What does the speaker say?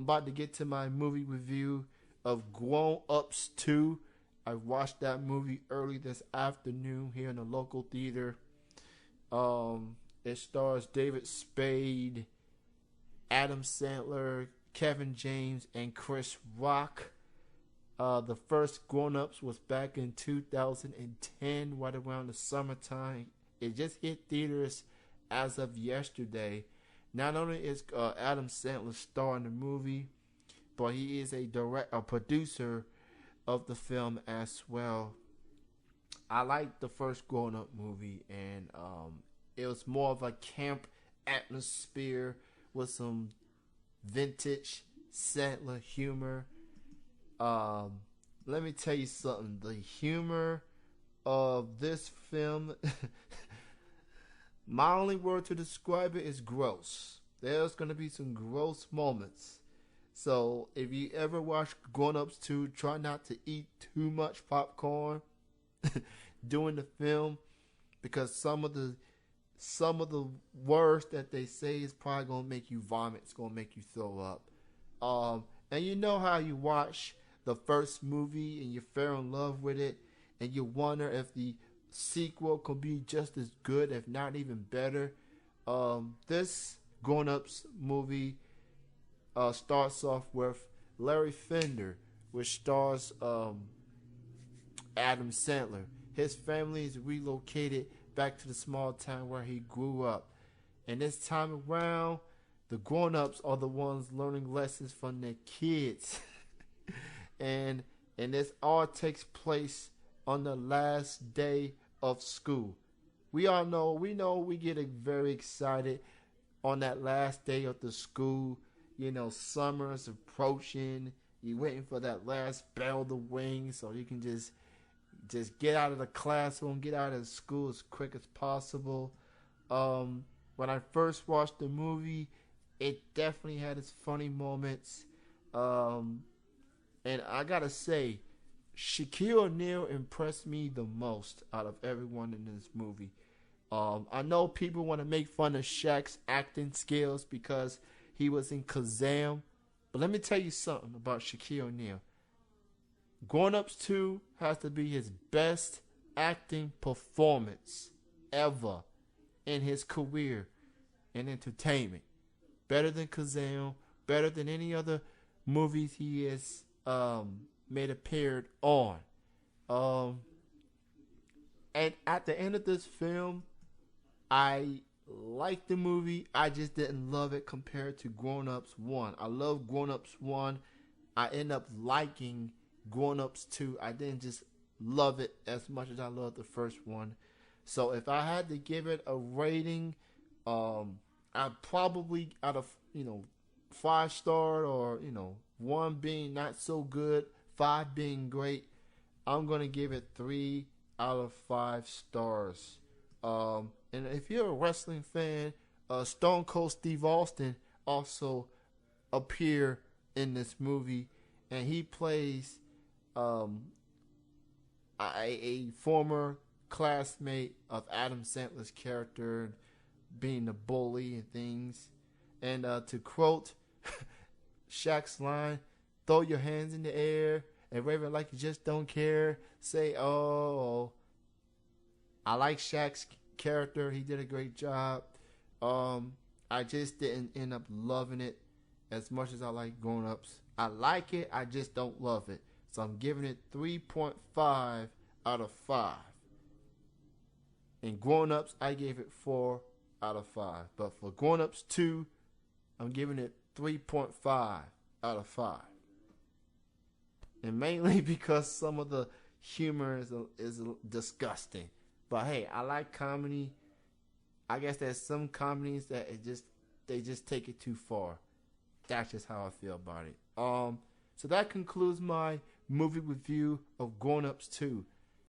I'm about to get to my movie review of Grown Ups 2. I watched that movie early this afternoon here in the local theater. It stars David Spade, Adam Sandler, Kevin James, and Chris Rock. The first Grown Ups was back in 2010, right around the summertime. It just hit theaters as of yesterday. Not only is Adam Sandler starring in the movie, but he is a producer of the film as well. I liked the first Grown Up movie, and it was more of a camp atmosphere with some vintage Sandler humor. Let me tell you something. The humor of this film, my only word to describe it is gross. There's going to be some gross moments. So if you ever watch Grown Ups 2, try not to eat too much popcorn during the film, because some of the words that they say is probably gonna make you vomit. It's gonna make you throw up. And you know how you watch the first movie and you fell in love with it, and you wonder if the sequel could be just as good, if not even better. This Grown Ups movie starts off with Larry Fender, which stars Adam Sandler. His family is relocated back to the small town where he grew up. And this time around, the grown-ups are the ones learning lessons from their kids. and this all takes place on the last day of school. We get very excited on that last day of the school. You know, summer's approaching. You're waiting for that last bell to ring so you can just get out of the classroom, get out of school as quick as possible. When I first watched the movie, it definitely had its funny moments. And I gotta say, Shaquille O'Neal impressed me the most out of everyone in this movie. I know people want to make fun of Shaq's acting skills because he was in Kazam, but let me tell you something about Shaquille O'Neal. Grown Ups 2 has to be his best acting performance ever in his career in entertainment. Better than Kazam, better than any other movies he has appeared on. And at the end of this film, I liked the movie. I just didn't love it compared to Grown Ups 1. I love Grown Ups 1. I end up liking Grown Ups 2. I didn't just love it as much as I loved the first one. So if I had to give it a rating, I'd probably, out of 5-star, or 1 being not so good, 5 being great, I'm gonna give it 3 out of 5 stars. And if you're a wrestling fan, Stone Cold Steve Austin also appear in this movie, and he plays a former classmate of Adam Sandler's character, being a bully and things. And to quote Shaq's line, "Throw your hands in the air and wave it like you just don't care. Say, oh." I like Shaq's character. He did a great job. I just didn't end up loving it as much as I like Grown Ups. I like it, I just don't love it. So I'm giving it 3.5 out of 5. In Grown Ups, I gave it 4 out of 5. But for Grown Ups 2, I'm giving it 3.5 out of 5. And mainly because some of the humor is disgusting. But hey, I like comedy. I guess there's some comedies that they just take it too far. That's just how I feel about it. So that concludes my movie review of Grown Ups 2.